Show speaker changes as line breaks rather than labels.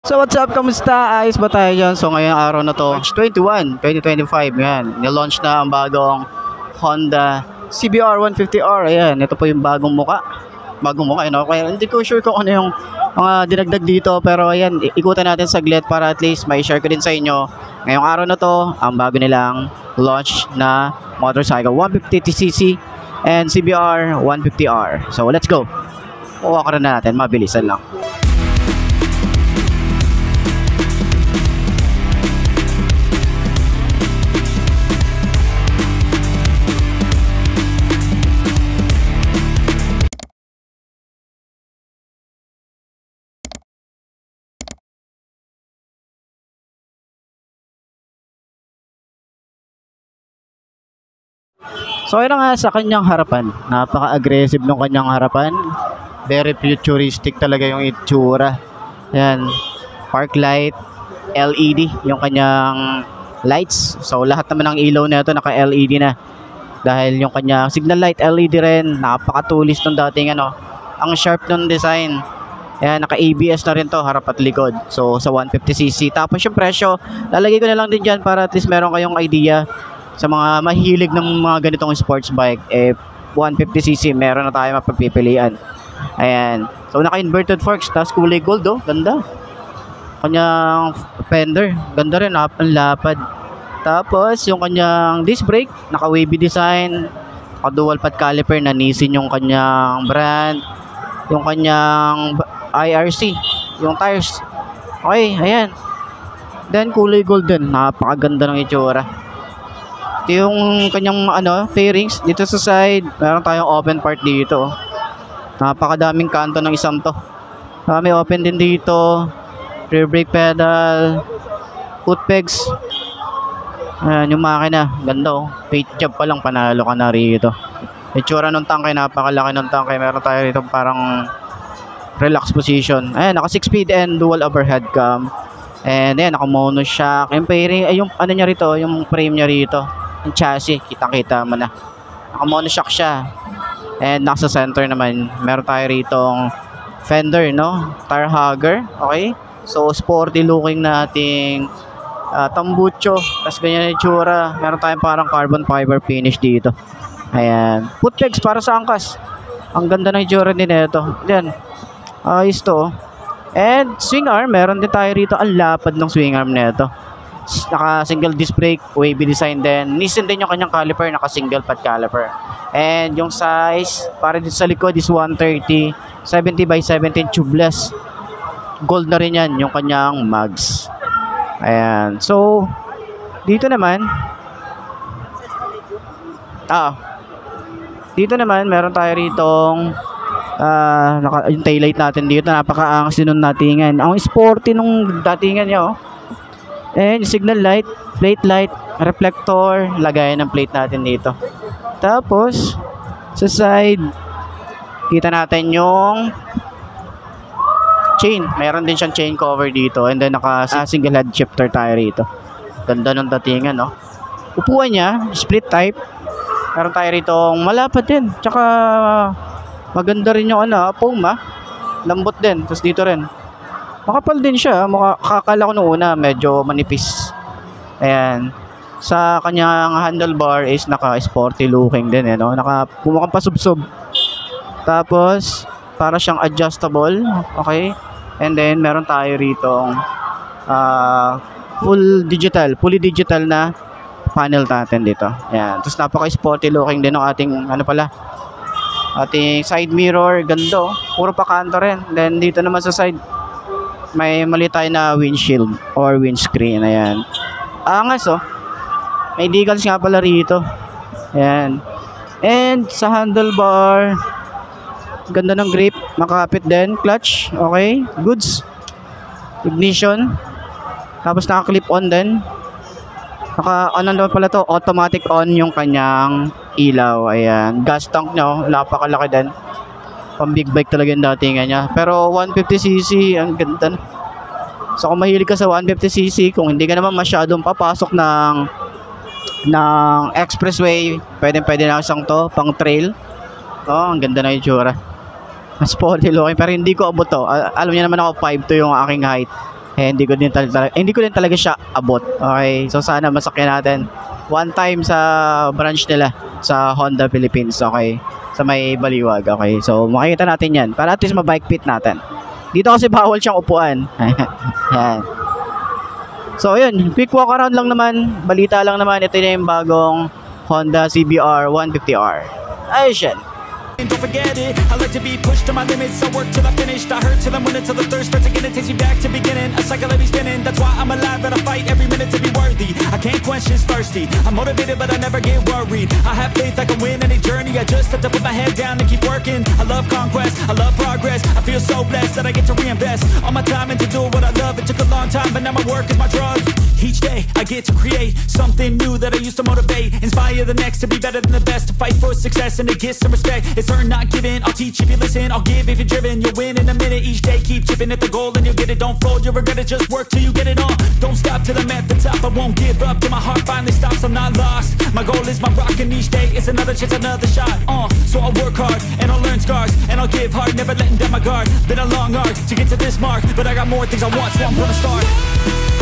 So what's up, kamusta? Ayos ba tayo dyan? So ngayong araw na to, March 21, 2025, yan. Nilaunch na ang bagong Honda CBR 150R. Ayan, ito po yung bagong muka. Bagong muka, kaya hindi ko sure kung ano yung mga dinagdag dito. Pero ayan, ikutan natin saglit para at least may share ko din sa inyo. Ngayong araw na to, ang bago nilang launch na motorcycle 150cc and CBR 150R. So let's go. Kuha ka na natin, mabilisan lang. So ayun nga sa kanyang harapan, napaka-aggressive ng kanyang harapan. Very futuristic talaga yung itsura. Ayan, park light, LED yung kanyang lights. So lahat naman ng ilaw na ito naka-LED na. Dahil yung kanyang signal light LED rin, napakatulis ng dating ang sharp ng design. Ayan, naka-ABS na rin to, harap at likod. So sa 150cc. Tapos yung presyo, lalagay ko na lang din dyan para at least meron kayong idea. Sa mga mahilig ng mga ganitong sports bike, 150cc, meron na tayo mapagpipilian. Ayan. So, naka-inverted forks, tapos kulay gold, ganda. Kanyang fender, ganda rin, ang lapad. Tapos, yung kanyang disc brake, naka-wavy design, naka-dual pad caliper, na Nissin yung kanyang brand. Yung kanyang IRC, yung tires. Okay, ayan. Then, kulay gold din, napakaganda ng itsura. Yung kanyang fairings dito sa side, meron tayong open part dito. Napakadaming kanto ng isang to. May open din dito. Rear brake pedal, foot pegs. Ayan, yung makina, ganda paint job pa lang, panalo ka na rito. Itsura ng tangke, napakalaki ng tangke. Meron tayo rito parang relax position. Ayan, naka 6-speed and dual overhead cam. And ayan, naka mono shock. Yung fairing, yung niya rito, yung frame niya rito. Yung chassis, kitang-kita mo na. Naka-monoshock siya. And nasa center naman, meron tayo ritong fender, tire hugger. Okay? So, sporty looking na ating tambucho. Tapos ganyan yung itsura. Meron tayong parang carbon fiber finish dito. Ayan. Foot pegs para sa angkas. Ang ganda ng itsura din ito. Ayan. Ayos to. And swing arm, meron din tayo rito. Ang lapad ng swing arm nito. Naka single disc brake, wavy design din. Nissin din yung kanyang caliper, naka single pad caliper. And yung size para dito sa likod is 130, 70 by 17 tubeless. Gold na rin yan yung kanyang mags. Ayan. So dito naman meron tayo ritong yung taillight natin dito, napakaangas din ng datingan. Ang sporty nung datingan niya, and signal light, plate light, reflector, lagayan ng plate natin dito. Tapos sa side, kita natin yung chain. Meron din siyang chain cover dito. And then naka single head shifter tayo rito. Ganda ng datingan, Upuan niya, split type. Meron tayo rito malapad din. Tsaka maganda rin yung foam, lambot din. Tapos dito rin makapal din siya. Kakala ko noong una medyo manipis. Ayan. Sa kanyang handlebar is naka-sporty looking din, mukhang pasubsob. Tapos para siyang adjustable. Okay. And then meron tayo rito fully digital na panel natin dito. Ayan. Tapos napaka-sporty looking din ng ating ating side mirror. Ganda, puro pa kanto rin. Then dito naman sa side, may mali tayo na windshield or windscreen. Ayan. Angas, may decals nga pala rito. Ayan. And sa handlebar, ganda ng grip, makapit din. Clutch, okay, goods. Ignition, tapos naka-clip on din. Naman pala to, automatic on yung kanyang ilaw. Ayan. Gas tank nyo, napakalaki din. Pang big bike talaga yung datingan niya. Pero 150cc, ang ganda. So kung mahilig ka sa 150cc, kung hindi ka naman masyadong papasok ng expressway, pwede na isang to, pang trail. Ang ganda na yung tsura. Mas sporty looking, pero hindi ko abot to. Alam niyo naman ako 5'2" yung aking height. hindi ko din talaga siya abot. Okay, so sana masakyan natin one time sa branch nila sa Honda Philippines. Okay, sa may Baliwag. Okay, so makikita natin yan para at least ma-bike fit natin. Dito kasi bawal siyang upuan. Yan. So yun, quick walk around lang naman, balita lang naman, ito na yung bagong Honda CBR 150R. Ayos yan.
Don't forget it, I like to be pushed to my limits. I work till I finished, I hurt till I'm winning, till the thirst starts again. It takes me back to beginning, a cycle I be spinning. That's why I'm alive and I fight every minute to be worthy. I can't quench this thirsty, I'm motivated but I never get worried. I have faith I can win any journey, I just have to put my head down and keep working. I love conquest, I love progress, I feel so blessed that I get to reinvest all my time into doing what I love. It took a long time but now my work is my drug. Each day I get to create something new that I used to motivate, inspire the next to be better than the best, to fight for success and to get some respect. It's earned not given, I'll teach if you listen, I'll give if you're driven. You'll win in a minute, each day keep chipping at the goal and you'll get it. Don't fold, you'll regret it, just work till you get it on. Don't stop till I'm at the top, I won't give up till my heart finally stops. I'm not lost, my goal is my rock and each day it's another chance, another shot. So I'll work hard and I'll learn scars and I'll give hard, never letting down my guard. Been a long arc to get to this mark, but I got more things I want, so I'm gonna start.